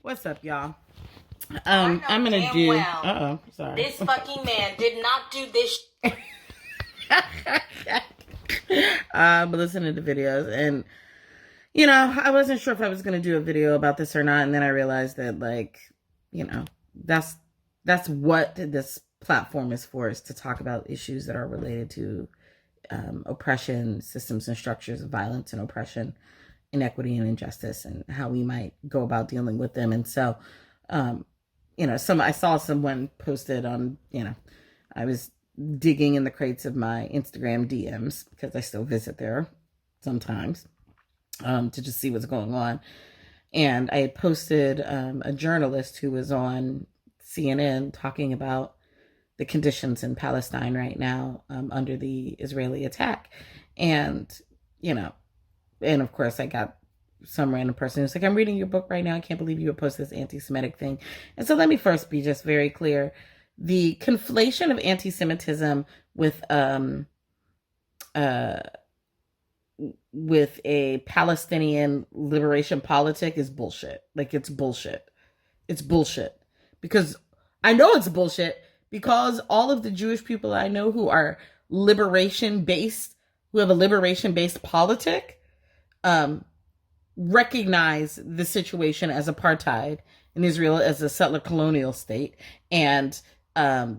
What's up, y'all? I know I'm gonna damn do. well Sorry. this fucking man did not do this. But listening to videos, and I wasn't sure if I was gonna do a video about this or not, and then I realized that, like, that's what this platform is for, is to talk about issues that are related to oppression, systems and structures of violence and oppression, inequity and injustice, and how we might go about dealing with them. And so, I saw someone posted on, I was digging in the crates of my Instagram DMs because I still visit there sometimes, to just see what's going on. And I had posted a journalist who was on CNN talking about the conditions in Palestine right now, under the Israeli attack. And, and of course I got some random person who's like, I'm reading your book right now. I can't believe you would post this anti-Semitic thing. And so let me first be just very clear. The conflation of anti-Semitism with a Palestinian liberation politic is bullshit. Like, it's bullshit. It's bullshit. Because I know it's bullshit, because all of the Jewish people I know who are liberation-based, who have a liberation-based politic, recognize the situation as apartheid in Israel, as a settler colonial state, and what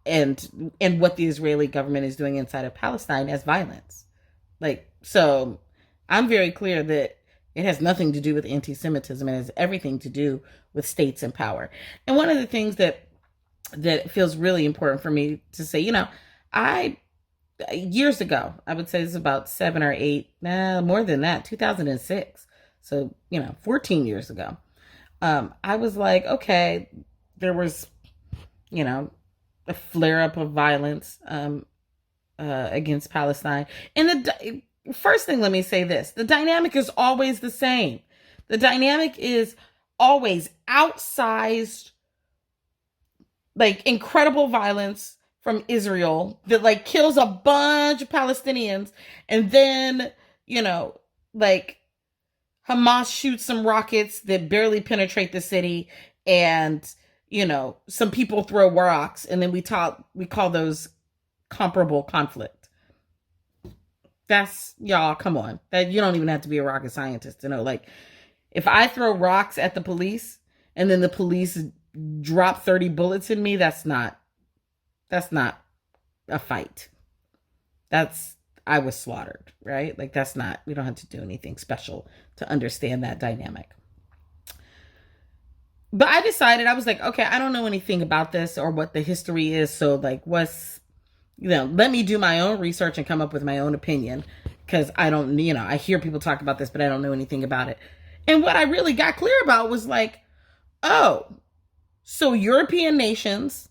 the Israeli government is doing inside of Palestine as violence. Like, so I'm very clear that it has nothing to do with anti-Semitism. It has everything to do with states and power. And one of the things that feels really important for me to say, I years ago, I would say it's about 7 or 8, more than that, 2006. So, 14 years ago, I was like, okay, there was, a flare up of violence, against Palestine. And the first thing, let me say this: the dynamic is always the same. The dynamic is always outsized, like, incredible violence from Israel that, like, kills a bunch of Palestinians, and then, like, Hamas shoots some rockets that barely penetrate the city, and some people throw rocks, and then we call those comparable conflict. That's, y'all, come on. That, you don't even have to be a rocket scientist to know. Like, if I throw rocks at the police and then the police drop 30 bullets in me, that's not a fight. I was slaughtered, right? Like, that's not, we don't have to do anything special to understand that dynamic. But I decided, I was like, okay, I don't know anything about this or what the history is. So, like, let me do my own research and come up with my own opinion. Because I don't, I hear people talk about this, but I don't know anything about it. And what I really got clear about was like, oh, so European nations,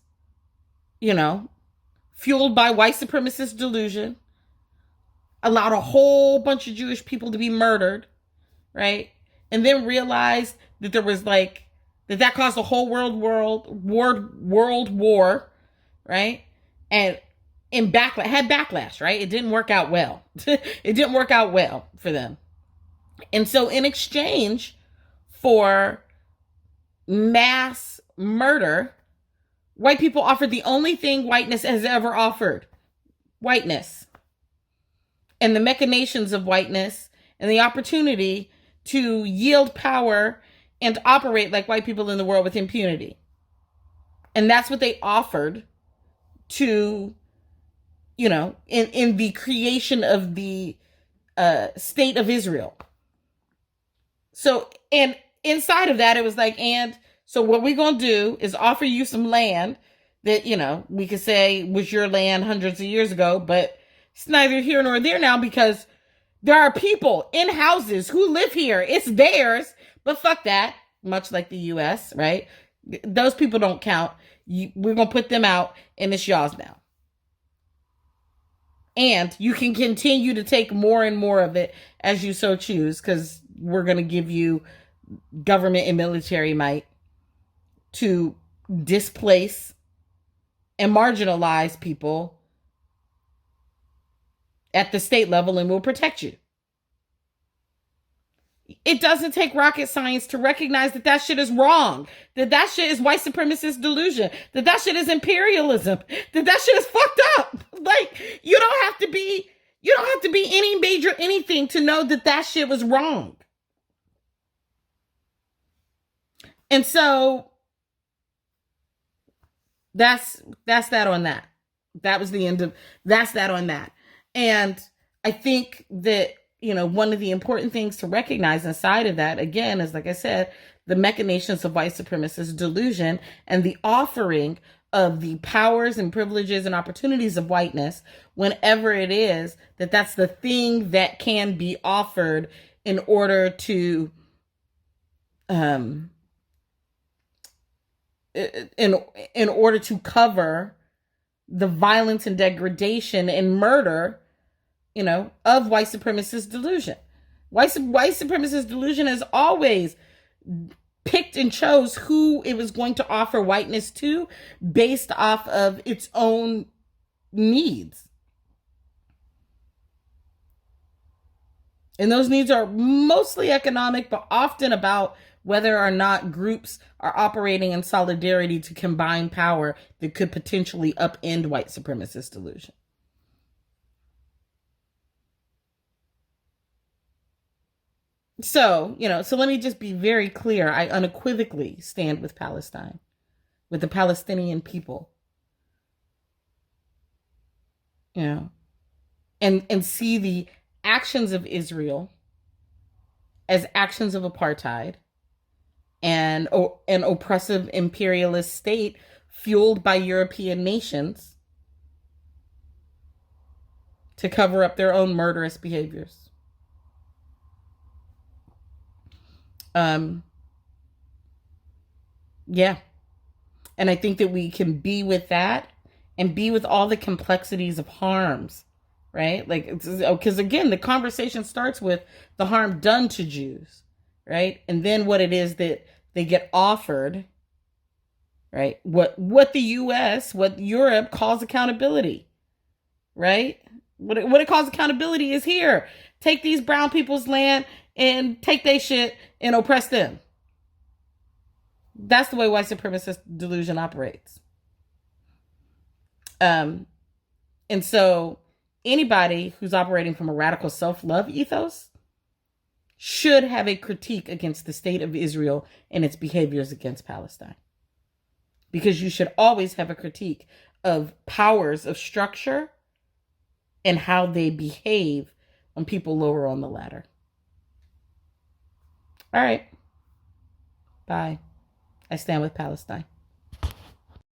fueled by white supremacist delusion, allowed a whole bunch of Jewish people to be murdered, right? And then realized that there was, like, that caused a whole world war, right? And had backlash, right? It didn't work out well. It didn't work out well for them. And so in exchange for mass murder, white people offered the only thing whiteness has ever offered: whiteness. And the machinations of whiteness, and the opportunity to yield power and operate like white people in the world with impunity. And that's what they offered to, in the creation of the state of Israel. So, and inside of that, it was like, and so what we're going to do is offer you some land that, we could say was your land hundreds of years ago, but it's neither here nor there now, because there are people in houses who live here. It's theirs, but fuck that. Much like the U.S., right? Those people don't count. We're going to put them out, and it's y'all's now. And you can continue to take more and more of it as you so choose, because we're going to give you government and military might to displace and marginalize people at the state level, and we'll protect you. It doesn't take rocket science to recognize that that shit is wrong, that that shit is white supremacist delusion, that that shit is imperialism, that that shit is fucked up. Like, you don't have to be any major anything to know that that shit was wrong. And so that's that on that. That was the end of that's that on that. And I think that, one of the important things to recognize inside of that, again, is, like I said, the machinations of white supremacist delusion and the offering of the powers and privileges and opportunities of whiteness whenever it is that that's the thing that can be offered in order to in order to cover the violence and degradation and murder, of white supremacist delusion. White supremacist delusion has always picked and chose who it was going to offer whiteness to based off of its own needs. And those needs are mostly economic, but often about whether or not groups are operating in solidarity to combine power that could potentially upend white supremacist delusion. So, so let me just be very clear. I unequivocally stand with Palestine, with the Palestinian people. And see the actions of Israel as actions of apartheid and an oppressive imperialist state fueled by European nations to cover up their own murderous behaviors. Yeah. And I think that we can be with that and be with all the complexities of harms, right? Like, because again, the conversation starts with the harm done to Jews, right? And then what it is that they get offered, right? What the US, what Europe calls accountability, right? What it calls accountability is here. Take these brown people's land and take their shit and oppress them. That's the way white supremacist delusion operates. And so anybody who's operating from a radical self-love ethos should have a critique against the state of Israel and its behaviors against Palestine. Because you should always have a critique of powers of structure and how they behave when people lower on the ladder. All right. Bye. I stand with Palestine.